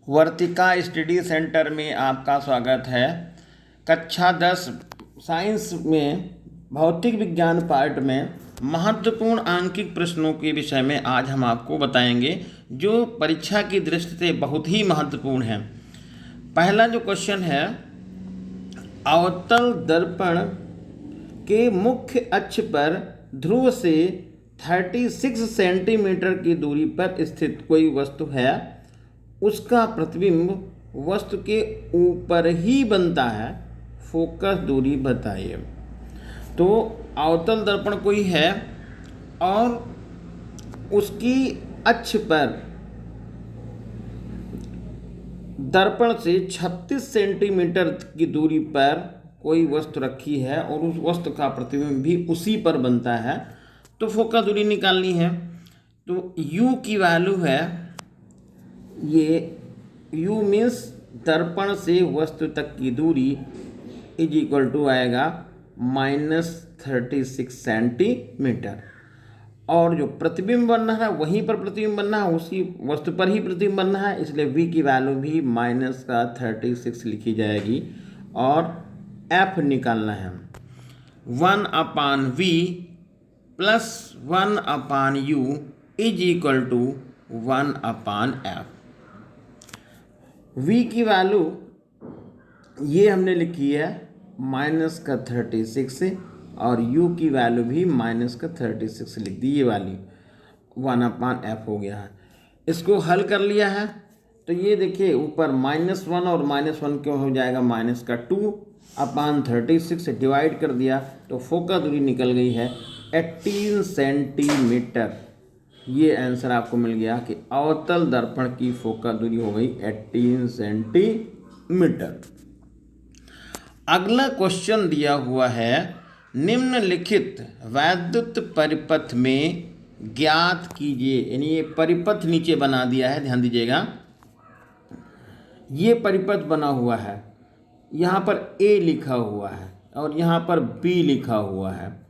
वर्तिका study centre में आपका स्वागत है। कक्षा 10 साइंस में भौतिक विज्ञान पार्ट में महत्वपूर्ण आंकिक प्रश्नों के विषय में आज हम आपको बताएंगे, जो परीक्षा की दृष्टि से बहुत ही महत्वपूर्ण है। पहला जो क्वेश्चन है, अवतल दर्पण के मुख्य अक्ष पर ध्रुव से 36 सेंटीमीटर की दूरी पर स्थित कोई वस्तु है, उसका प्रतिबिंब वस्तु के ऊपर ही बनता है, फोकस दूरी बताइए। तो अवतल दर्पण कोई है और उसकी अक्ष पर दर्पण से 36 सेंटीमीटर की दूरी पर कोई वस्तु रखी है और उस वस्तु का प्रतिबिंब भी उसी पर बनता है, तो फोकस दूरी निकालनी है। तो u की वैल्यू है, ये u मीन्स दर्पण से वस्तु तक की दूरी इज इक्वल टू आएगा -36 सेंटीमीटर। और जो प्रतिबिंब बनना है वहीं पर प्रतिबिंब बनना है, उसी वस्तु पर ही प्रतिबिंब बनना है, इसलिए v की वैल्यू भी -36 लिखी जाएगी। और f निकालना है, 1/v plus 1/u is equal to 1/f। v की वैल्यू ये हमने लिखी है -36 और u की वैल्यू भी -36 लिख दी, ये वाली 1/f हो गया है। इसको हल कर लिया है तो ये देखिए ऊपर -1 और -1 क्यों हो जाएगा -2/36 डिवाइड कर दिया तो फोकस दूरी निकल गई है 18 सेंटीमीटर। ये आंसर आपको मिल गया कि अवतल दर्पण की फोकस दूरी हो गई 18 सेंटीमीटर। अगला क्वेश्चन दिया हुआ है, निम्नलिखित वैद्युत परिपथ में ज्ञात कीजिए। यानी ये परिपथ नीचे बना दिया है, ध्यान दीजिएगा। ये परिपथ बना हुआ है, यहाँ पर A लिखा हुआ है और यहाँ पर B लिखा हुआ है।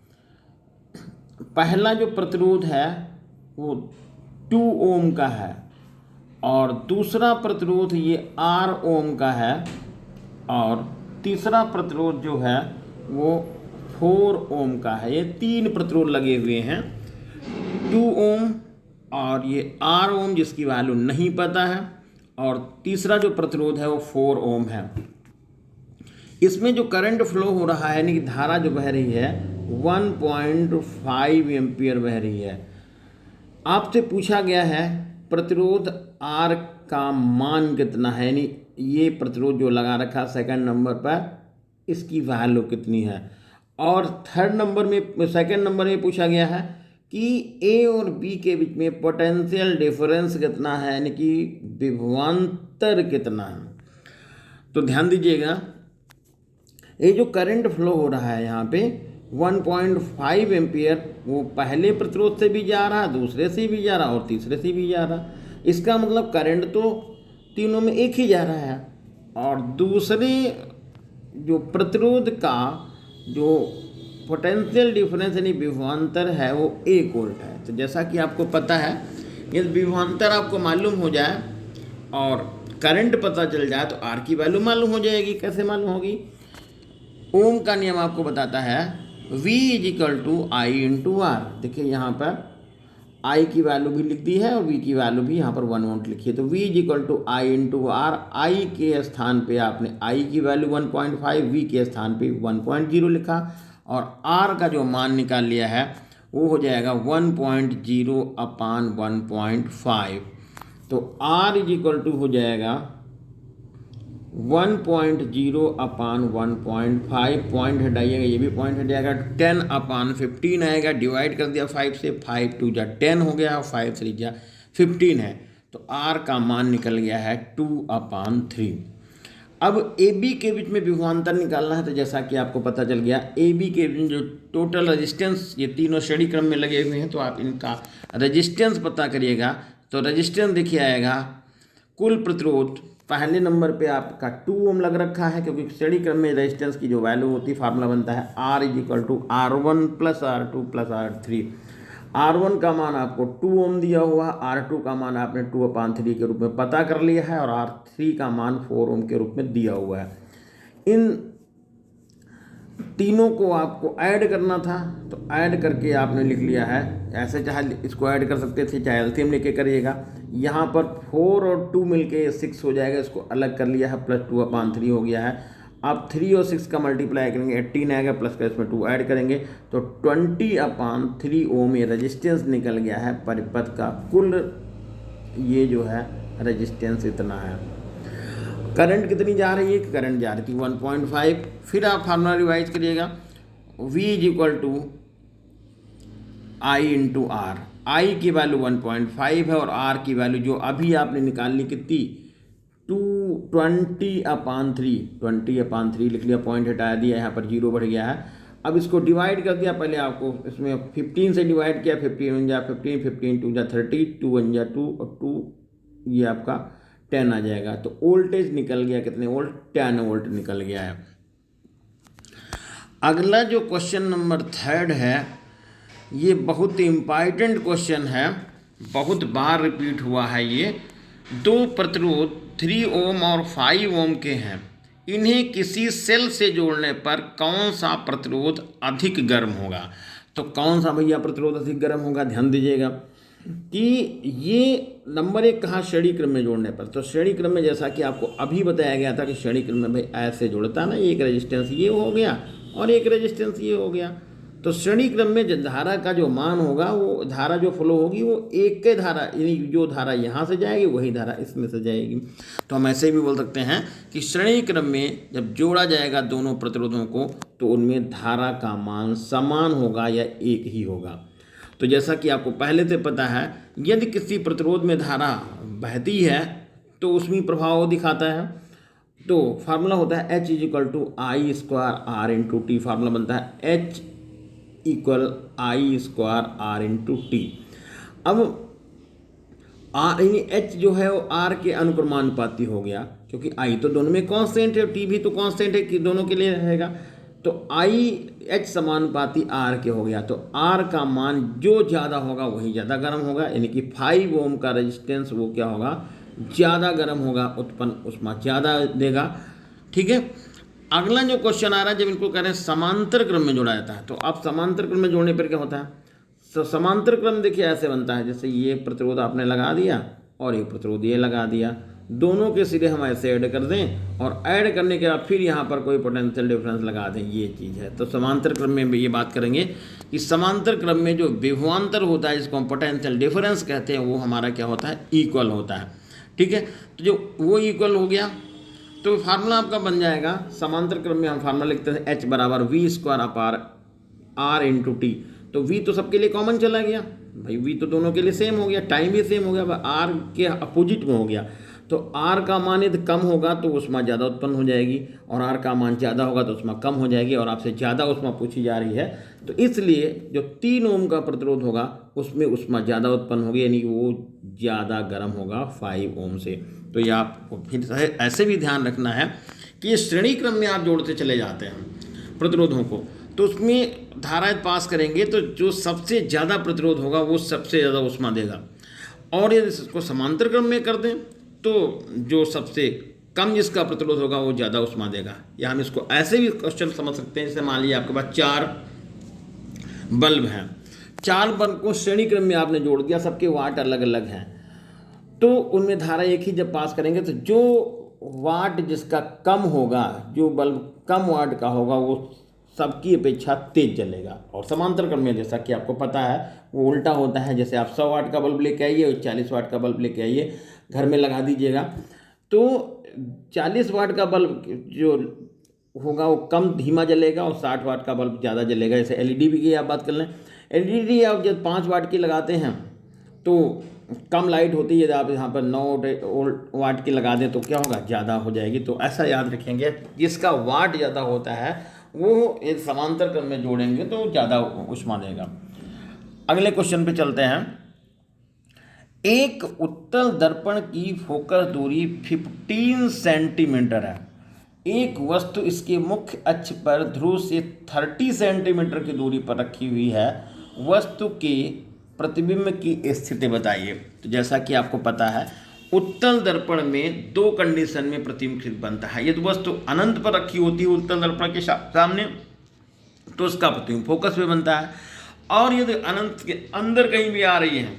पहला जो प्रतिरोध है वो 2 ओम का है और दूसरा प्रतिरोध ये R ओम का है और तीसरा प्रतिरोध जो है वो 4 ओम का है। ये 3 प्रतिरोध लगे हुए हैं, 2 ओम और ये R ओम जिसकी वैल्यू नहीं पता है, और तीसरा जो प्रतिरोध है वो 4 ओम है। इसमें जो करंट फ्लो हो रहा है, यानी कि धारा जो बह रही है 1.5 एम्पियर बह रही है। आपसे पूछा गया है प्रतिरोध R का मान कितना है, यानी ये प्रतिरोध जो लगा रखा सेकंड नंबर पर, इसकी वैल्यू कितनी है। और सेकंड नंबर में पूछा गया है कि A और B के बीच में पोटेंशियल डिफरेंस कितना है, यानी कि विभवांतर कितना है। तो ध्यान दीजिएगा, ये जो करंट फ्लो हो रहा है यहाँ पे 1.5 एम्पियर, वो पहले प्रतिरोध से भी जा रहा, दूसरे से भी जा रहा और तीसरे से भी जा रहा। इसका मतलब करंट तो तीनों में एक ही जा रहा है और दूसरे जो प्रतिरोध का जो पोटेंशियल डिफरेंस यानी विभवांतर है वो 1 वोल्ट है। तो जैसा कि आपको पता है, यदि विभवांतर आपको मालूम हो जाए और करंट पता चल जाए तो R की वैल्यू मालूम हो जाएगी। कैसे मालूम होगी? ओम का नियम आपको बताता है V is equal to I into R. देखिए यहाँ पर I की वैल्यू भी लिख दी है और V की वैल्यू भी यहाँ पर 1 वोल्ट लिखी है। तो V is equal to I into R. I के स्थान पे आपने I की वैल्यू 1.5, V के स्थान पे 1.0 लिखा और R का जो मान निकाल लिया है वो हो जाएगा 1.0/1.5। तो R इज इक्वल टू हो जाएगा 1.0/1.5। पॉइंट हटाइएगा, ये भी पॉइंट हट जाएगा, 10/15 आएगा। डिवाइड कर दिया 5 से, 5 2 जा 10 हो गया और 5 3 जा 15 है। तो R का मान निकल गया है 2/3। अब AB के बीच में विभवांतर निकालना है। तो जैसा कि आपको पता चल गया, AB के बीच जो टोटल रेजिस्टेंस, ये तीनों श्रेणी क्रम में लगे हुए हैं, तो आप इनका रेजिस्टेंस पता करिएगा। तो रेजिस्टेंस देखिए आएगा, कुल प्रतिरोध पहले नंबर पे आपका 2 ओम लग रखा है, क्योंकि श्रेणी क्रम में रेजिस्टेंस की जो वैल्यू होती है, फार्मूला बनता है R is equal to R1 plus R2 plus R3। R1 का मान आपको 2 ओम दिया हुआ है, R2 का मान आपने 2/3 के रूप में पता कर लिया है और R3 का मान 4 ओम के रूप में दिया हुआ है। इन तीनों को आपको ऐड करना था, तो ऐड करके आपने लिख लिया है। ऐसे चाहे इसको ऐड कर सकते थे, चाहे एलसीएम लेके करिएगा। यहाँ पर 4 और 2 मिलके 6 हो जाएगा, इसको अलग कर लिया है, प्लस 2/3 हो गया है। आप 3 और 6 का मल्टीप्लाई करेंगे 18 आएगा, प्लस का इसमें 2 ऐड करेंगे तो 20/3 ओम ये रेजिस्टेंस निकल गया है। परिपथ का कुल ये जो है रेजिस्टेंस इतना है। करंट कितनी जा रही है? करंट जा रही थी 1.5। फिर आप फार्मूला रिवाइज करिएगा, V is equal to I into R. I की वैल्यू 1.5 है और आर की वैल्यू जो अभी आपने निकालनी कितनी 20/3 20/3 लिख लिया, पॉइंट हटा दिया, यहाँ पर 0 बढ़ गया है। अब इसको डिवाइड कर दिया, पहले आपको इसमें 15 से डिवाइड किया, 15 1 जा 15, 15 2 जा 30, 2 1 जा 2 और 2 ये आपका 10 आ जाएगा। तो वोल्टेज निकल गया कितने वोल्ट? 10 वोल्ट निकल गया है। अगला जो क्वेश्चन नंबर 3 है, ये बहुत इम्पॉर्टेंट क्वेश्चन है, बहुत बार रिपीट हुआ है ये। दो प्रतिरोध 3 ओम और 5 ओम के हैं, इन्हें किसी सेल से जोड़ने पर कौन सा प्रतिरोध अधिक गर्म होगा? तो कौन सा भैया प्रतिरोध अधिक गर्म होगा? ध्यान दीजिएगा कि ये नंबर 1 कहा श्रेणी क्रम में जोड़ने पर। तो श्रेणी क्रम में जैसा कि आपको अभी बताया गया था कि श्रेणी क्रम में भाई ऐसे जोड़ता ना, एक रेजिस्टेंस ये हो गया और एक रेजिस्टेंस ये हो गया। तो श्रेणी क्रम में जो धारा का जो मान होगा, वो धारा जो फ्लो होगी वो एक के धारा, यानी जो धारा यहाँ से जाएगी वही धारा इसमें से जाएगी। तो हम ऐसे भी बोल सकते हैं कि श्रेणी क्रम में जब जोड़ा जाएगा दोनों प्रतिरोधों को, तो उनमें धारा का मान समान होगा या एक ही होगा। तो जैसा कि आपको पहले से पता है, यदि किसी प्रतिरोध में धारा बहती है तो उसमें प्रभाव दिखाता है। तो फार्मूला होता है H is equal to I square R into T. Formula बनता है H equal I square R into T. अब H जो है वो R के अनुक्रमानुपाती हो गया, क्योंकि I तो दोनों में कांस्टेंट है, T भी तो कांस्टेंट है कि दोनों के लिए रहेगा। तो H समानुपाती R के हो गया। तो R का मान जो ज़्यादा होगा वही ज़्यादा गर्म होगा, यानी कि 5 ओम का रेजिस्टेंस वो क्या होगा? ज़्यादा गर्म होगा, उत्पन्न ऊष्मा ज़्यादा देगा। ठीक है। अगला जो क्वेश्चन आ रहा है, जब इनको कह रहे हैं समांतर क्रम में जोड़ा जाता है, तो आप समांतर क्रम में जोड़ने पर क्या होता है? तो समांतर क्रम देखिए ऐसे बनता है, जैसे ये प्रतिरोध आपने लगा दिया और एक प्रतिरोध ये लगा दिया, दोनों के सिरे हम ऐसे ऐड कर दें और ऐड करने के बाद फिर यहाँ पर कोई पोटेंशियल डिफरेंस लगा दें, ये चीज़ है। तो समांतर क्रम में ये बात करेंगे कि समांतर क्रम में जो विभवांतर होता है, जिसको हम पोटेंशियल डिफरेंस कहते हैं, वो हमारा क्या होता है? इक्वल होता है। ठीक है। तो जो वो इक्वल हो गया तो फार्मूला आपका बन जाएगा, समांतर क्रम में हम फार्मूला लिखते हैं H बराबर V स्क्वायर अपार R इंटू टी। तो V तो सबके लिए कॉमन चला गया भाई, V तो दोनों के लिए सेम हो गया, टाइम भी सेम हो गया, R के अपोजिट में हो गया। तो R का मान यदि कम होगा तो ऊष्मा ज़्यादा उत्पन्न हो जाएगी, और R का मान ज़्यादा होगा तो ऊष्मा कम हो जाएगी, और आपसे ज़्यादा ऊष्मा पूछी जा रही है, तो इसलिए जो 3 ओम का प्रतिरोध होगा उसमें ऊष्मा ज़्यादा उत्पन्न होगी, यानी वो ज़्यादा गर्म होगा 5 ओम से। तो ये आपको फिर ऐसे भी ध्यान रखना है कि ये श्रेणी क्रम में आप जोड़ते चले जाते हैं प्रतिरोधों को, तो उसमें धाराएं पास करेंगे तो जो सबसे ज़्यादा प्रतिरोध होगा वो सबसे ज़्यादा ऊष्मा देगा, और यदि इसको समांतर क्रम में कर दें तो जो सबसे कम जिसका प्रतिरोध होगा वो ज़्यादा ऊष्मा देगा। या हम इसको ऐसे भी क्वेश्चन समझ सकते हैं, जैसे मान लीजिए आपके पास 4 बल्ब हैं, 4 बल्ब को श्रेणी क्रम में आपने जोड़ दिया, सबके वाट अलग अलग हैं, तो उनमें धारा एक ही जब पास करेंगे तो जो वाट जिसका कम होगा, जो बल्ब कम वाट का होगा, वो सबकी अपेक्षा तेज जलेगा। और समांतर क्रम में जैसा कि आपको पता है वो उल्टा होता है, जैसे आप 100 वाट का बल्ब लेके आइए और 40 वाट का बल्ब लेके आइए, घर में लगा दीजिएगा, तो 40 वाट का बल्ब जो होगा वो कम धीमा जलेगा और 60 वाट का बल्ब ज़्यादा जलेगा। जैसे एलईडी भी की आप बात कर लें, एलईडी आप जब 5 वाट की लगाते हैं तो कम लाइट होती है, आप यहाँ पर 9 वाट की लगा दें तो क्या होगा? ज़्यादा हो जाएगी। तो ऐसा याद रखेंगे, जिसका वाट ज़्यादा होता है वो एक समांतर क्रम में जोड़ेंगे तो ज़्यादा ऊष्मा देगा। अगले क्वेश्चन पे चलते हैं। एक उत्तल दर्पण की फोकस दूरी 15 सेंटीमीटर है। एक वस्तु इसके मुख्य अक्ष पर ध्रुव से 30 सेंटीमीटर की दूरी पर रखी हुई है। वस्तु के प्रतिबिंब की स्थिति बताइए। तो जैसा कि आपको पता है उत्तल दर्पण में दो कंडीशन में प्रतिबिंब बनता है। यदि वस्तु अनंत पर रखी होती है उत्तल दर्पण के सामने तो उसका प्रतिबिंब फोकस में बनता है, और यदि अनंत के अंदर कहीं भी आ रही है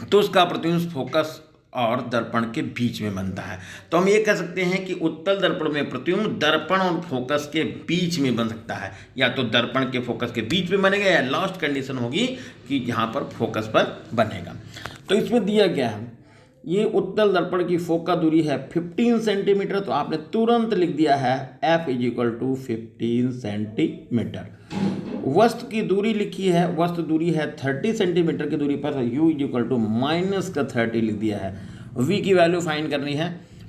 तो उसका प्रतिबिंब फोकस और दर्पण के बीच में बनता है। तो हम ये कह सकते हैं कि उत्तल दर्पण में प्रतिबिंब दर्पण और फोकस के बीच में बन सकता है, या तो दर्पण के फोकस के बीच में बनेगा, या लास्ट कंडीशन होगी कि यहाँ पर फोकस पर बनेगा। तो इसमें दिया गया है ये उत्तल दर्पण की फोकस दूरी है 15 सेंटीमीटर, तो आपने तुरंत लिख दिया है F = 15 सेंटीमीटर। वस्तु की दूरी लिखी है, वस्तु दूरी है 30 सेंटीमीटर की दूरी पर, U = -30 लिख दिया है। V की वैल्यू फाइंड करनी है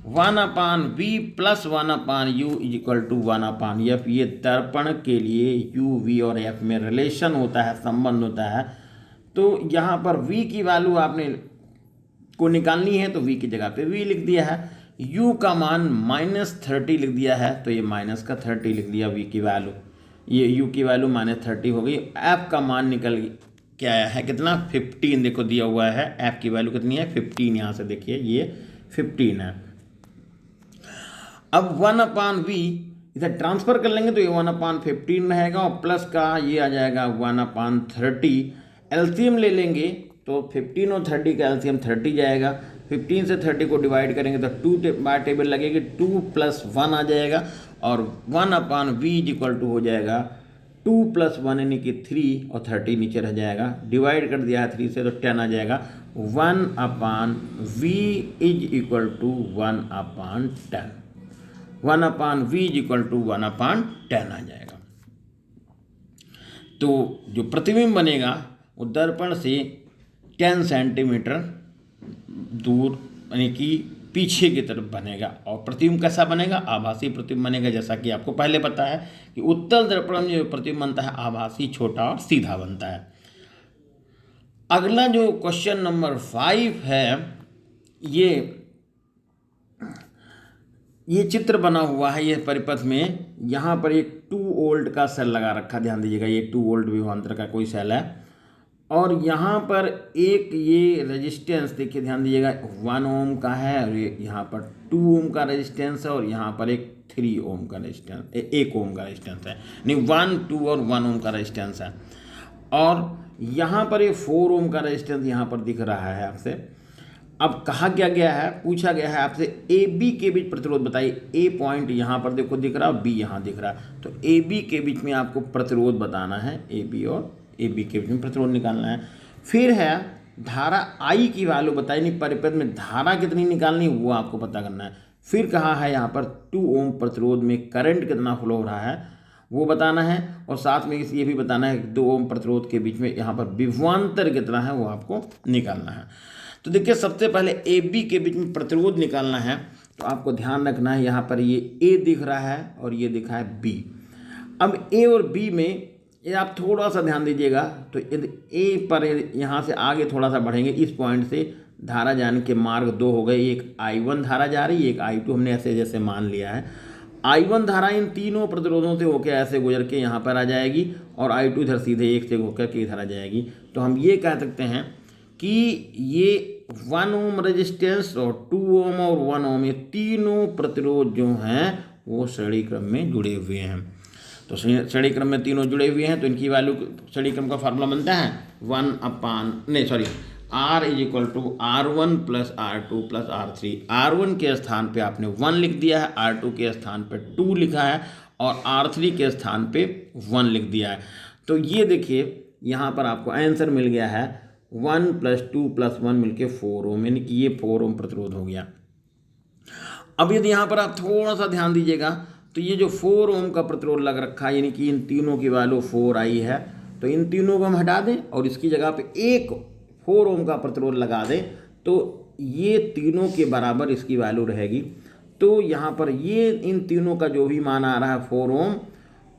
1/V + 1/U = 1/F। ये दर्पण के लिए U, V और F में रिलेशन होता है, संबंध होता है। तो यहाँ पर V की वैल्यू आपने को निकालनी है, तो V की जगह पे V लिख दिया है। U का मान -30 लिख दिया है, तो ये -30 लिख दिया V की वैल्यू, ये U की वैल्यू -30 हो गई। F का मान निकल के आया है कितना 15, देखो दिया हुआ है F की वैल्यू कितनी है 15, यहाँ से देखिए ये 15 है। अब 1/V इसे ट्रांसफर कर लेंगे तो ये 1/15 रहेगा, और प्लस का ये आ जाएगा 1/30। एलसीएम ले लेंगे तो 15 और 30 का एलसीएम 30 जाएगा। 15 से 30 को डिवाइड करेंगे तो 2 बार टेबल लगेगी, 2 + 1 आ जाएगा, और 1/V = हो जाएगा 2 + 1 यानी कि 3, और 30 नीचे रह जाएगा। डिवाइड कर दिया है 3 से तो 10 आ जाएगा। 1/V = 1/10, 1/V = 1/10 आ जाएगा। तो जो प्रतिबिंब बनेगा वो दर्पण से 10 सेंटीमीटर दूर यानी कि पीछे की तरफ बनेगा। और प्रतिबिंब कैसा बनेगा, आभासी प्रतिबिंब बनेगा। जैसा कि आपको पहले पता है कि उत्तल दर्पण में जो प्रतिबिंब बनता है आभासी, छोटा और सीधा बनता है। अगला जो क्वेश्चन नंबर 5 है, ये चित्र बना हुआ है ये परिपथ में। यहाँ पर एक 2 वोल्ट का सेल लगा रखा, ध्यान दीजिएगा ये 2 वोल्ट विभवांतर का कोई सेल है, और यहाँ पर एक ये रेजिस्टेंस देखिए, ध्यान दीजिएगा 1 ओम का है, और ये यहाँ पर 2 ओम का रेजिस्टेंस है, और यहाँ पर एक 3 ओम का रेजिस्टेंस, 1 ओम का रेजिस्टेंस है, नहीं 1, 2 और 1 ओम का रेजिस्टेंस है। और यहाँ पर ये 4 ओम का रेजिस्टेंस यहाँ पर दिख रहा है आपसे। अब कहा क्या गया है, पूछा गया है आपसे AB के बीच प्रतिरोध बताइए। A पॉइंट यहाँ पर देखो दिख रहा है, B यहाँ दिख रहा है, तो AB के बीच में आपको प्रतिरोध बताना है, AB और AB के बीच में प्रतिरोध निकालना है। फिर है धारा I की वैल्यू बताइए, नहीं परिपथ में धारा कितनी निकालनी वो आपको पता करना है। फिर कहा है यहाँ पर 2 ओम प्रतिरोध में करंट कितना फ्लो हो रहा है वो बताना है, और साथ में ये भी बताना है कि 2 ओम प्रतिरोध के बीच में यहाँ पर विभवांतर कितना है वो आपको निकालना है। तो देखिए सबसे पहले AB के बीच में प्रतिरोध निकालना है, तो आपको ध्यान रखना है यहाँ पर ये A दिख रहा है और ये दिखा है B। अब A और B में ये आप थोड़ा सा ध्यान दीजिएगा, तो यदि A पर यहाँ से आगे थोड़ा सा बढ़ेंगे, इस पॉइंट से धारा जाने के मार्ग 2 हो गए, एक I1 धारा जा रही है, एक I2 हमने ऐसे जैसे मान लिया है। I1 धारा इन तीनों प्रतिरोधों से होकर ऐसे गुजर के यहाँ पर आ जाएगी, और I2 इधर सीधे एक से होकर के इधर आ जाएगी। तो हम ये कह सकते हैं कि ये 1 ओम रेजिस्टेंस और 2 ओम और 1 ओम, ये तीनों प्रतिरोध जो हैं वो श्रेणी क्रम में जुड़े हुए हैं। तो श्रेणी क्रम में तीनों जुड़े हुए हैं, तो इनकी वैल्यू श्रेणी क्रम का फार्मूला बनता है R = R1 + R2 + R3। R1 के स्थान पे आपने 1 लिख दिया है, R2 के स्थान पे 2 लिखा है, और R3 के स्थान पे 1 लिख दिया है। तो ये देखिए यहाँ पर आपको आंसर मिल गया है 1 + 2 + 1 मिलके 4 ओम, यानी कि ये 4 ओम प्रतिरोध हो गया। अब यदि यहाँ पर आप थोड़ा सा ध्यान दीजिएगा, तो ये जो 4 ओम का प्रतिरोध लग रखा है, यानी कि इन तीनों की वैल्यू 4 आई है, तो इन तीनों को हम हटा दें और इसकी जगह पे एक 4 ओम का प्रतिरोध लगा दें, तो ये तीनों के बराबर इसकी वैल्यू रहेगी। तो यहाँ पर ये इन तीनों का जो भी मान आ रहा है 4 ओम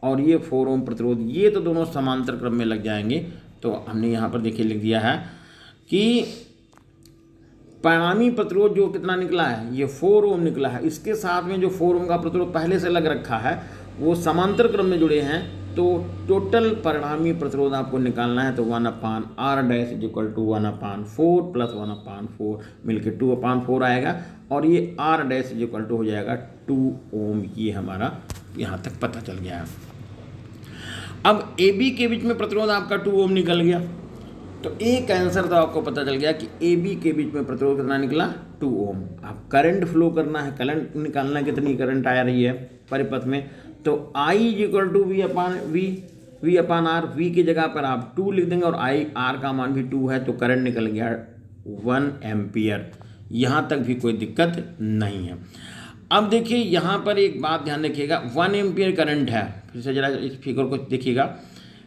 और ये 4 ओम प्रतिरोध, ये तो दोनों समांतर क्रम में लग जाएंगे। तो हमने यहाँ पर देखिए लिख दिया है कि परिणामी प्रतिरोध जो कितना निकला है, ये 4 ओम निकला है। इसके साथ में जो 4 ओम का प्रतिरोध पहले से लग रखा है वो समांतर क्रम में जुड़े हैं, तो टोटल परिणामी प्रतिरोध आपको निकालना है, तो 1/R dash is equal to 1/4 plus 1/4 मिलकर 2/4 आएगा, और ये R dash is equal to हो जाएगा 2 ओम। ये हमारा यहाँ तक पता चल गया है। अब AB के बीच में प्रतिरोध आपका 2 ओम निकल गया, तो एक आंसर तो आपको पता चल गया कि AB के बीच में प्रतिरोध कितना निकला, 2 ओम। अब करंट फ्लो करना है, करंट निकालना, कितनी करंट आ रही है परिपथ में, तो I is equal to V upon R। V की जगह पर आप 2 लिख देंगे और R का मान भी 2 है, तो करंट निकल गया 1 एम्पियर। यहाँ तक भी कोई दिक्कत नहीं है। अब देखिए यहाँ पर एक बात ध्यान रखिएगा, 1 एम्पियर करंट है। फिर से जरा इस फिगर को देखिएगा,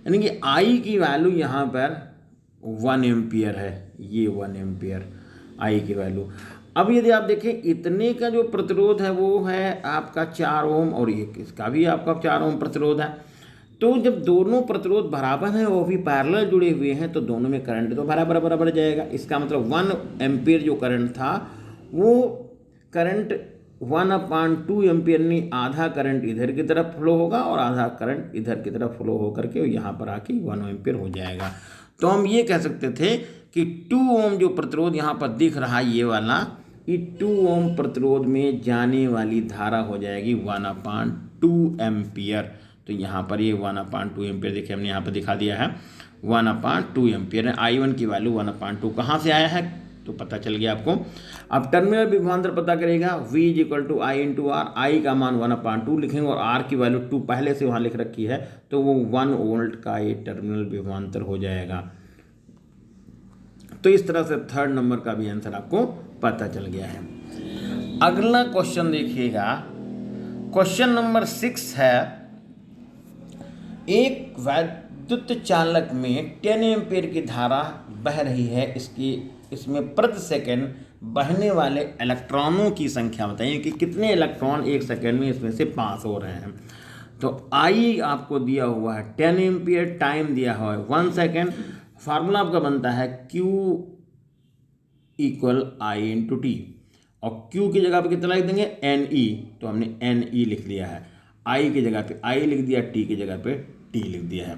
यानी कि I की वैल्यू यहाँ पर 1 एम्पियर है, ये 1 एम्पियर I की वैल्यू। अब यदि आप देखें इतने का जो प्रतिरोध है वो है आपका 4 ओम, और ये इसका भी आपका 4 ओम प्रतिरोध है। तो जब दोनों प्रतिरोध बराबर हैं, वो भी पैरेलल जुड़े हुए हैं, तो दोनों में करंट तो बराबर जाएगा। इसका मतलब 1 एम्पियर जो करंट था वो करंट 1/2 एम्पियर नहीं, आधा करंट इधर की तरफ फ्लो होगा और आधा करंट इधर की तरफ फ्लो होकर के यहाँ पर आके 1 एम्पियर हो जाएगा। तो हम ये कह सकते थे कि 2 ओम जो प्रतिरोध यहाँ पर दिख रहा है ये वाला, ये 2 ओम प्रतिरोध में जाने वाली धारा हो जाएगी 1/2 एम्पियर। तो यहाँ पर ये 1/2 एम्पियर देखिए हमने यहाँ पर दिखा दिया है, 1/2 एम्पियर है। I1 की वैल्यू 1/2 कहाँ से आया है तो पता चल गया आपको। अब टर्मिनल विभवांतर पता करेगा, V is equal to I into R। I का मान 1/2 लिखेंगे और R की वैल्यू 2 पहले से वहाँ लिख रखी है, तो वो 1 वोल्ट का ये टर्मिनल विभवांतर हो जाएगा। तो इस तरह से थर्ड नंबर का भी आंसर आपको पता चल गया है। अगला क्वेश्चन देखिएगा, क्वेश्चन नंबर 6 है, एक वैद्युत चालक में 10 एम्पीयर की धारा बह रही है, इसमें प्रति सेकंड बहने वाले इलेक्ट्रॉनों की संख्या बताइए कि कितने इलेक्ट्रॉन एक सेकंड में इसमें से पास हो रहे हैं। तो I आपको दिया हुआ है 10 एम्पीयर, टाइम दिया हुआ है 1 सेकेंड। फार्मूला आपका बनता है Q equal I into T, और Q की जगह पे कितना लिख देंगे NE, तो हमने NE लिख दिया है। I की जगह पे I लिख दिया, T की जगह पे T लिख दिया है।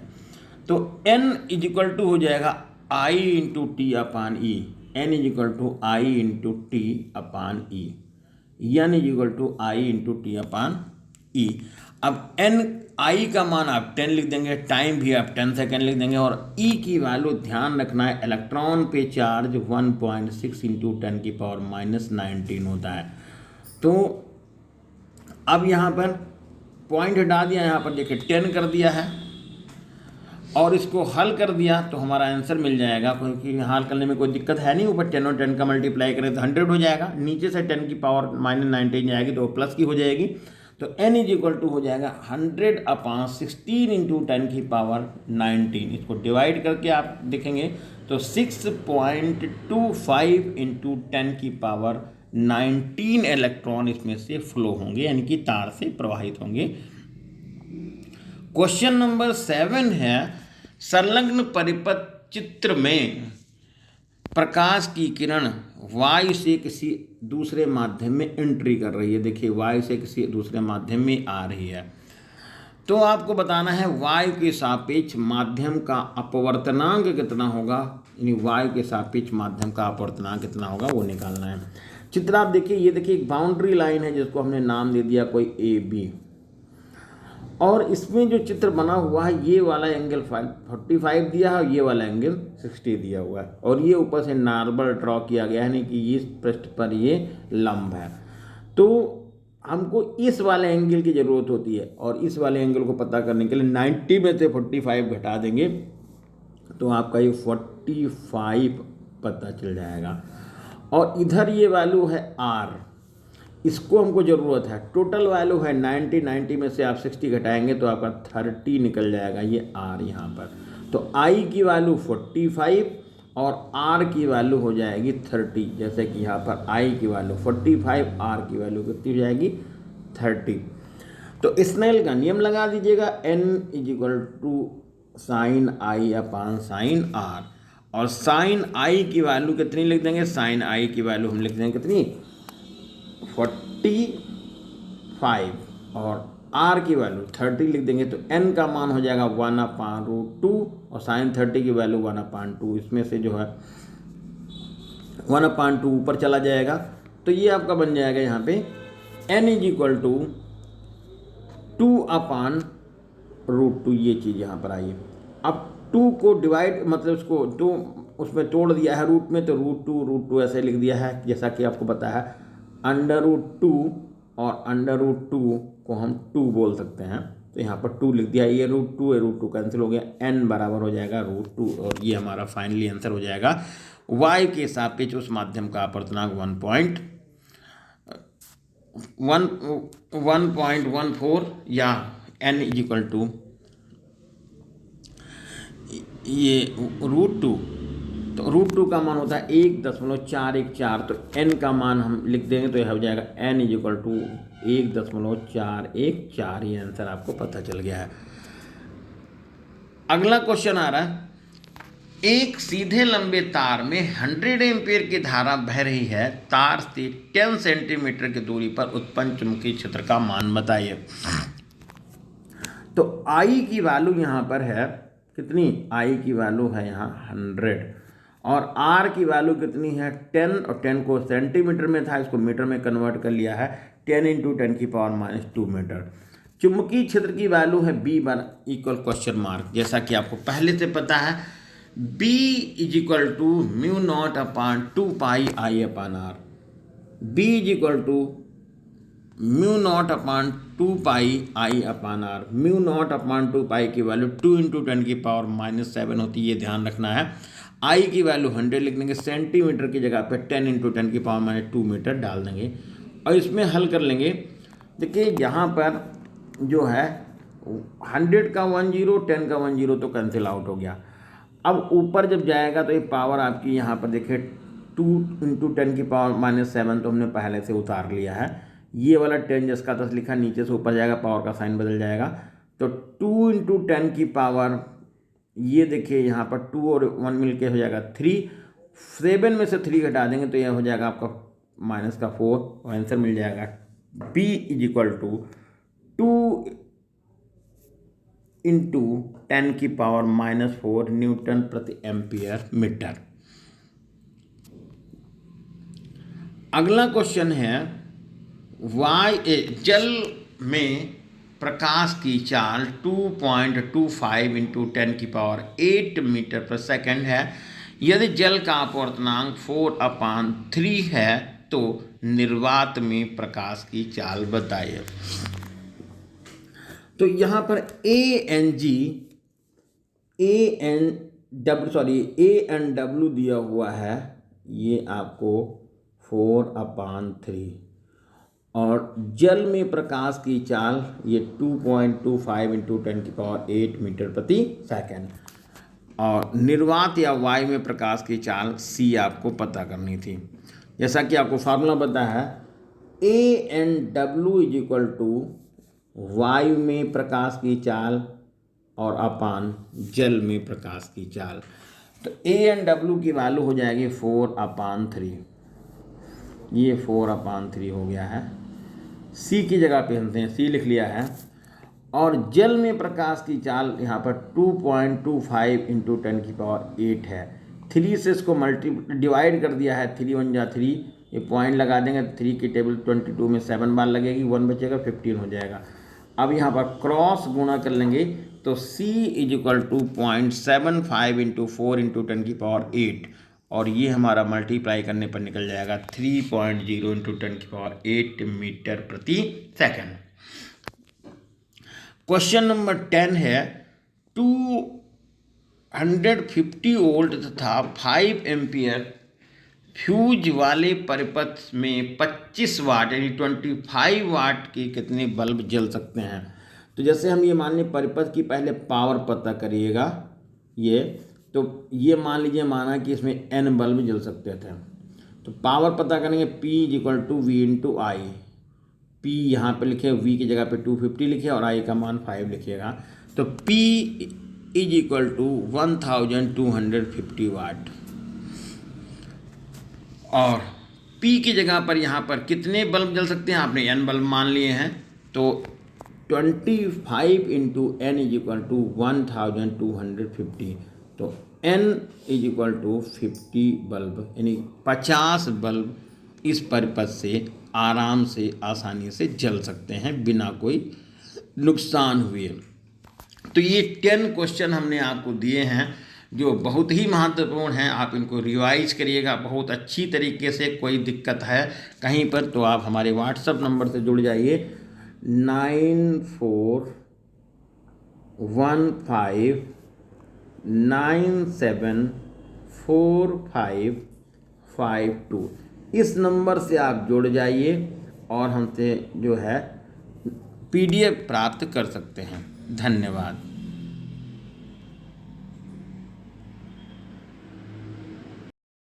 तो N इज इक्वल टू हो जाएगा I into T upon E, N is equal to I into T upon E, N is equal to I into T upon E। अब I का मान आप 10 लिख देंगे, टाइम भी आप 10 सेकेंड लिख देंगे, और E की वैल्यू ध्यान रखना है, इलेक्ट्रॉन पे चार्ज 1.6 इंटू 10 की पावर -19 होता है। तो अब यहाँ पर पॉइंट हटा दिया, यहाँ पर देखिए 10 कर दिया है और इसको हल कर दिया तो हमारा आंसर मिल जाएगा, क्योंकि हल करने में कोई दिक्कत है नहीं। ऊपर 10 और 10 का मल्टीप्लाई करें तो 100 हो जाएगा, नीचे से 10 की पावर -19 जाएगी तो प्लस की हो जाएगी। तो n इज इक्वल टू हो जाएगा 100/16 इंटू 10 की पावर 19। इसको डिवाइड करके आप देखेंगे तो 6.25 इंटू 10 की पावर 19 इलेक्ट्रॉन इसमें से फ्लो होंगे, यानी कि तार से प्रवाहित होंगे। क्वेश्चन नंबर 7 है, संलग्न परिपथ चित्र में प्रकाश की किरण वायु से किसी दूसरे माध्यम में एंट्री कर रही है। देखिए वायु से किसी दूसरे माध्यम में आ रही है, तो आपको बताना है वायु के सापेक्ष माध्यम का अपवर्तनांक कितना होगा, यानी वायु के सापेक्ष माध्यम का अपवर्तनांक कितना होगा वो निकालना है। चित्र आप देखिए, ये देखिए एक बाउंड्री लाइन है जिसको हमने नाम दे दिया कोई AB, और इसमें जो चित्र बना हुआ है ये वाला एंगल 45 दिया है और ये वाला एंगल 60 दिया हुआ है, और ये ऊपर से नॉर्मल ड्रॉ किया गया है, यानी कि इस पृष्ठ पर ये लंब है। तो हमको इस वाले एंगल की ज़रूरत होती है, और इस वाले एंगल को पता करने के लिए 90 में से 45 घटा देंगे तो आपका ये 45 पता चल जाएगा। और इधर ये वैल्यू है R, इसको हमको ज़रूरत है। टोटल वैल्यू है 90 में से आप 60 घटाएंगे तो आपका 30 निकल जाएगा, ये R यहाँ पर। तो I की वैल्यू 45 और R की वैल्यू हो जाएगी 30, जैसे कि यहाँ पर I की वैल्यू 45, R की वैल्यू कितनी हो जाएगी 30। तो स्नेल का नियम लगा दीजिएगा, N is equal to sine I upon sine R, और साइन I की वैल्यू कितनी लिख देंगे, साइन I की वैल्यू हम लिख देंगे कितनी 45, और आर की वैल्यू 30 लिख देंगे तो एन का मान हो जाएगा 1/√2 और साइन 30 की वैल्यू 1/2। इसमें से जो है 1/2 ऊपर चला जाएगा तो ये आपका बन जाएगा यहाँ पे n = 2/√2। ये चीज़ यहाँ पर आई है। अब 2 को डिवाइड मतलब इसको 2 उसमें तोड़ दिया है रूट में, तो √2 ऐसे लिख दिया है जैसा कि आपको पता है। √2 और √2 को हम 2 बोल सकते हैं, तो यहाँ पर 2 लिख दिया। ये √2 है, √2 कैंसिल हो गया, n बराबर हो जाएगा √2 और ये हमारा फाइनली आंसर हो जाएगा y के सापेक्ष उस माध्यम का अपर्तनांक 1.14 या n = ये √2, तो √2 का मान होता है 1.414, तो n का मान हम लिख देंगे तो यह हो जाएगा n = 1.414। ये आंसर आपको पता चल गया है। अगला क्वेश्चन आ रहा है, एक सीधे लंबे तार में 100 एम्पीयर की धारा बह रही है, तार से 10 सेंटीमीटर की दूरी पर उत्पन्न चुंबकीय क्षेत्र का मान बताइए। तो I की वैल्यू यहाँ पर है कितनी, I की वैल्यू है यहाँ 100 और R की वैल्यू कितनी है 10, और 10 को सेंटीमीटर में था, इसको मीटर में कन्वर्ट कर लिया है, 10 × 10⁻²मीटर। चुंबकीय क्षेत्र की वैल्यू है B = ? जैसा कि आपको पहले से पता है, B = μ0/2πI/r। B = μ0/2πI/r। μ0/2π की वैल्यू 2 × 10⁻⁷ होती है, ये ध्यान रखना है। I की वैल्यू 100 लिख देंगे, सेंटीमीटर की जगह पे 10 × 10⁻² मीटर डाल देंगे और इसमें हल कर लेंगे। देखिए यहाँ पर जो है 100 का 1 0, 10 का 1 0 तो कैंसिल आउट हो गया। अब ऊपर जब जाएगा तो ये पावर आपकी यहाँ पर देखिए 2 × 10⁻⁷ तो हमने पहले से उतार लिया है। ये वाला 10 जिसका 10 लिखा नीचे से ऊपर जाएगा, पावर का साइन बदल जाएगा, तो 2 × 10 की पावर, ये देखिए यहाँ पर 2 और 1 मिलके हो जाएगा 3, 7 में से 3 घटा देंगे तो यह हो जाएगा आपका -4 और आंसर मिल जाएगा B = 2 × 10⁻⁻4 न्यूटन प्रति एम्पियर मीटर। अगला क्वेश्चन है, जल में प्रकाश की चाल 2.25 × 10⁸ मीटर पर सेकंड है। यदि जल का अपवर्तनांक 4/3 है तो निर्वात में प्रकाश की चाल बताइए। तो यहाँ पर ANW दिया हुआ है, ये आपको 4/3 और जल में प्रकाश की चाल ये 2.25 × 10⁸ मीटर प्रति सेकंड, और निर्वात या वायु में प्रकाश की चाल C आपको पता करनी थी। जैसा कि आपको फार्मूला पता है, ANW = वायु में प्रकाश की चाल और अपान जल में प्रकाश की चाल। तो ANW की वैल्यू हो जाएगी 4/3, ये 4/3 हो गया है। C की जगह पे हमने C लिख लिया है, और जल में प्रकाश की चाल यहाँ पर 2.25 × 10⁸ है। 3 से इसको डिवाइड कर दिया है, 3 × 1 = 3, ये पॉइंट लगा देंगे, 3 की टेबल 22 में 7 बार लगेगी, 1 बचेगा, 15 हो जाएगा। अब यहाँ पर क्रॉस गुणा कर लेंगे तो C = 0.75 × 4 × 10⁸, और ये हमारा मल्टीप्लाई करने पर निकल जाएगा 3.0 × 10⁸ मीटर प्रति सेकंड। क्वेश्चन नंबर 10 है, 250 वोल्ट तथा 5 एम्पियर फ्यूज वाले परिपथ में 25 वाट यानी 25 वाट के कितने बल्ब जल सकते हैं। तो जैसे हम ये मान लें परिपथ की पहले पावर पता करिएगा, तो ये मान लीजिए माना कि इसमें n बल्ब जल सकते थे, तो पावर पता करेंगे P = V × I। P यहाँ पे लिखे, V की जगह पे 250 लिखे और I का मान 5 लिखिएगा, तो P = 1250 वाट। और P की जगह पर यहाँ पर कितने बल्ब जल सकते हैं, आपने n बल्ब मान लिए हैं, तो 25 into n is equal to 1250। तो n is equal to 50 bulb, यानी 50 बल्ब इस परिपथ से आराम से आसानी से जल सकते हैं बिना कोई नुकसान हुए। तो ये 10 क्वेश्चन हमने आपको दिए हैं जो बहुत ही महत्वपूर्ण हैं। आप इनको रिवाइज करिएगा बहुत अच्छी तरीके से। कोई दिक्कत है कहीं पर तो आप हमारे व्हाट्सएप नंबर से जुड़ जाइए 9415974552। इस नंबर से आप जुड़ जाइए और हमसे जो है PDF प्राप्त कर सकते हैं। धन्यवाद।